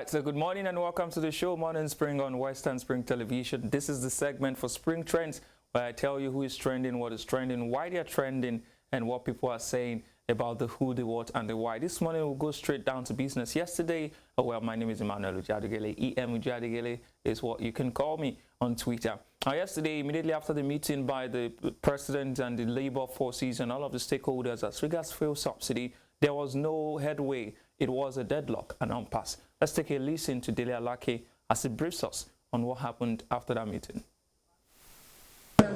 right, so good morning and welcome to the show Morning Spring on Western Spring Television. This is the segment for Spring Trends where I tell you who is trending, what is trending, why they're trending, and what people are saying about the who, the what, and the why. This morning we'll go straight down to business. Yesterday, well, my name is Emmanuel Ujadegele. Is what you can call me on Twitter. Yesterday, immediately after the meeting by the president and the labor forces and all of the stakeholders as regards fuel subsidy, there was no headway. It was a deadlock, an impasse. Let's take a listen to Dele Alake as he briefs us on what happened after that meeting. We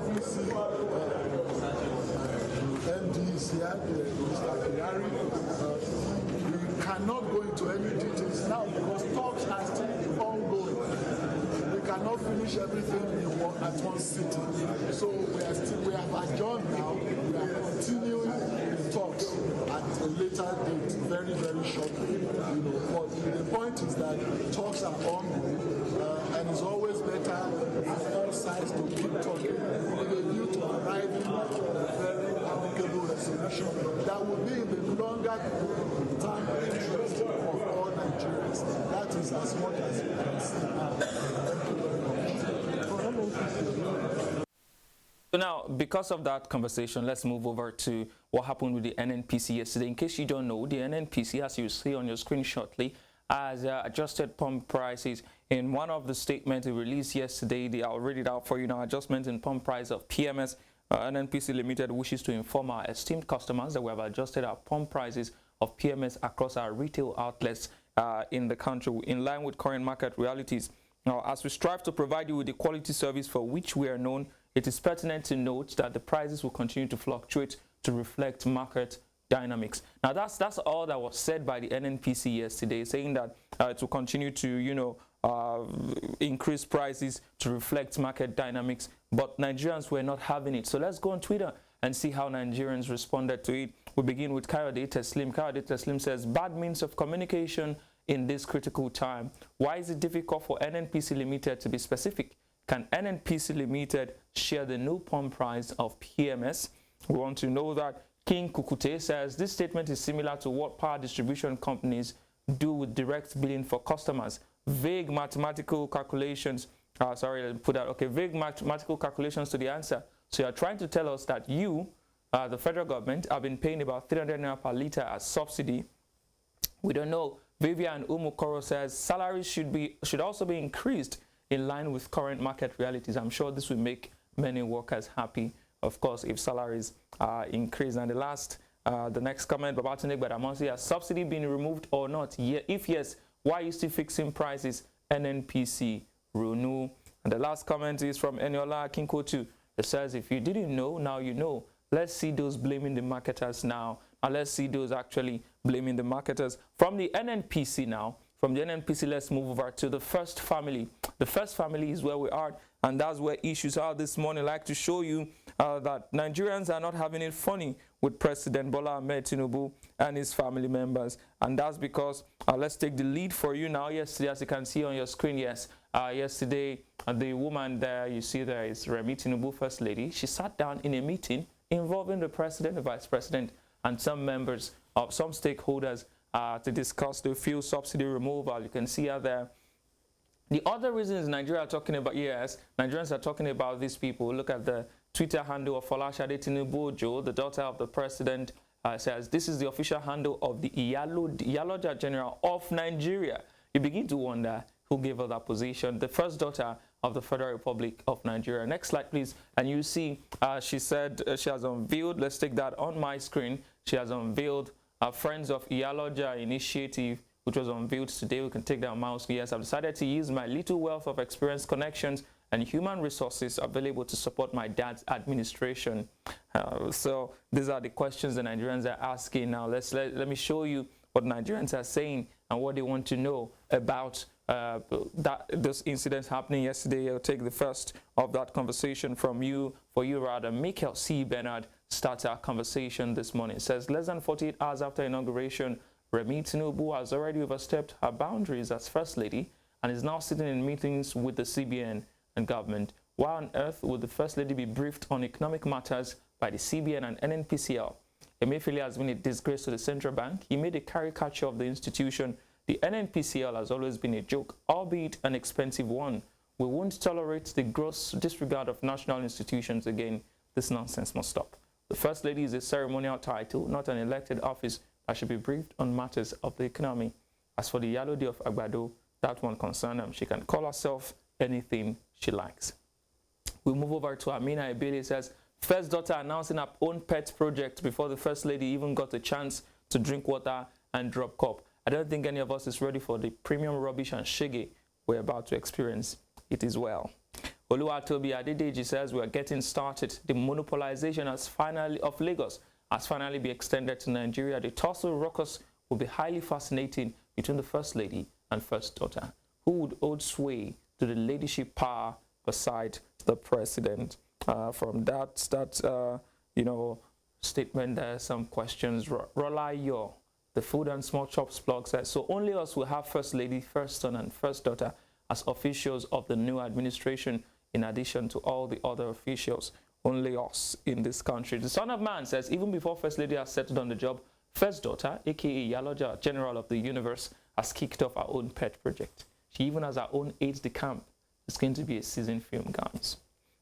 cannot go into any details now because talks are still ongoing. We cannot finish everything at one sitting. So we have adjourned now. We are continuing the talks at a later date, very, very shortly. But the point is that talks are ongoing, and it's always better for all sides to keep talking with a view to arriving at a very amicable resolution that will be in the longer term interest of all Nigerians. That is as much as we can see now. So now, because of that conversation, let's move over to what happened with the NNPC yesterday. In case you don't know, the NNPC, as you see on your screen shortly, has adjusted pump prices. In one of the statements it released yesterday, I'll read it out for you now. Adjustment in pump price of PMS. NNPC Limited wishes to inform our esteemed customers that we have adjusted our pump prices of PMS across our retail outlets in the country in line with current market realities. Now, as we strive to provide you with the quality service for which we are known, it is pertinent to note that the prices will continue to fluctuate to reflect market dynamics. Now, that's all that was said by the NNPC yesterday, saying that it will continue to, increase prices to reflect market dynamics, but Nigerians were not having it. So let's go on Twitter and see how Nigerians responded to it. We begin with Kayode Teslim. Kayode Teslim says, bad means of communication in this critical time. Why is it difficult for NNPC Limited to be specific? Can NNPC Limited share the new pump price of PMS? We want to know that. King Kukute says, this statement is similar to what power distribution companies do with direct billing for customers. Vague mathematical calculations, vague mathematical calculations to the answer. So you're trying to tell us that you, the federal government, have been paying about 300 naira per litre as subsidy. We don't know. Vivian Umukoro says, salaries should also be increased in line with current market realities. I'm sure this will make many workers happy, of course, if salaries are increased. And the next comment, Babatunde Badamonsi, has subsidy been removed or not? If yes, why are you still fixing prices? NNPC renew. And the last comment is from Eniola Kinkotu. It says, if you didn't know, now you know. Let's see those blaming the marketers now. And let's see those actually blaming the marketers. From the NNPC now, from the NNPC, let's move over to the first family. The first family is where we are, and that's where issues are this morning. I'd like to show you that Nigerians are not having it funny with President Bola Ahmed Tinubu and his family members. And that's because, let's take the lead for you now. Yesterday, as you can see on your screen, yesterday, the woman there you see there is Remi Tinubu, First Lady. She sat down in a meeting involving the President, the Vice President, and some members of some stakeholders to discuss the fuel subsidy removal. You can see her there. The other reasons Nigeria are talking about, Nigerians are talking about these people. Look at the Twitter handle of Folashade Tinubu, the daughter of the president, says, this is the official handle of the Iyaloja General of Nigeria. You begin to wonder who gave her that position. The first daughter of the Federal Republic of Nigeria. Next slide, please. And you see, she said she has unveiled, let's take that on my screen. She has unveiled Friends of Iyaloja initiative, which was unveiled today. We can take that mouse. Yes, I've decided to use my little wealth of experience, connections, and human resources available to support my dad's administration. So these are the questions the Nigerians are asking. Now, let me show you what Nigerians are saying and what they want to know about those incidents happening yesterday. I'll take the first of that conversation from you, Michael C. Bernard starts our conversation this morning. It says, less than 48 hours after inauguration, Remi Tinubu has already overstepped her boundaries as First Lady and is now sitting in meetings with the CBN and government. Why on earth would the First Lady be briefed on economic matters by the CBN and NNPCL? Emefiele has been a disgrace to the central bank. He made a caricature of the institution The NNPCL has always been a joke, albeit an expensive one. We won't tolerate the gross disregard of national institutions again. This nonsense must stop. The First Lady is a ceremonial title, not an elected office that should be briefed on matters of the economy. As for the Yalode of Agbado, that one concern she can call herself anything she likes. We move over to Amina Ebele. Says, first daughter announcing her own pet project before the First Lady even got a chance to drink water and drop cup. I don't think any of us is ready for the premium rubbish and shege we're about to experience. It is well. Oluwatobi Adedeji says we are getting started. The monopolization of Lagos has finally been extended to Nigeria. The tussle ruckus will be highly fascinating between the First Lady and First Daughter, who would hold sway to the leadership power beside the President. From that statement, there are some questions. Rolayo, the Food and Small Chops blog, says, so only us will have First Lady, First Son, and First Daughter as officials of the new administration, in addition to all the other officials. Only us in this country. The Son of Man says, even before First Lady has settled on the job, First Daughter, aka Yaloja, General of the Universe, has kicked off her own pet project. She even has her own aides-de-camp. It's going to be a season film, guys.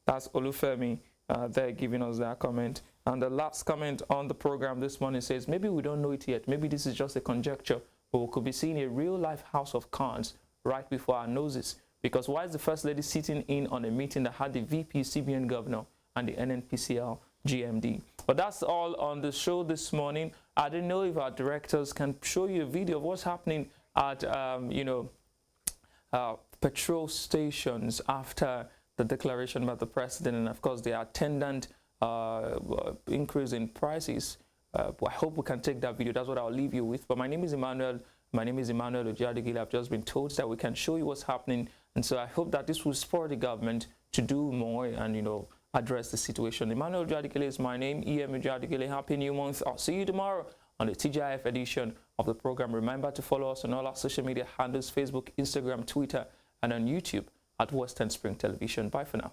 That's Olufemi there giving us that comment. And the last comment on the program this morning says, maybe we don't know it yet. Maybe this is just a conjecture, but we could be seeing a real-life house of cards right before our noses. Because why is the First Lady sitting in on a meeting that had the VP, CBN Governor, and the NNPCL GMD? But that's all on the show this morning. I don't know if our directors can show you a video of what's happening at, petrol stations after the declaration by the President, and of course the attendant increase in prices. I hope we can take that video. That's what I'll leave you with. But my name is Emmanuel. My name is Emmanuel Ojadigile. I've just been told that we can show you what's happening. And so I hope that this will spur the government to do more and, address the situation. Emmanuel Ojadigile is my name. EM Ojadigile. Happy New Month. I'll see you tomorrow on the TGIF edition of the program. Remember to follow us on all our social media handles, Facebook, Instagram, Twitter, and on YouTube at Western Spring Television. Bye for now.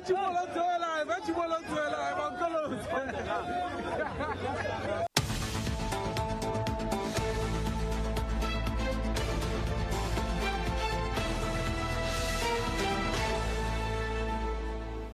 Tu vois l'autre live, tu vois l'autre live, encore l'autre.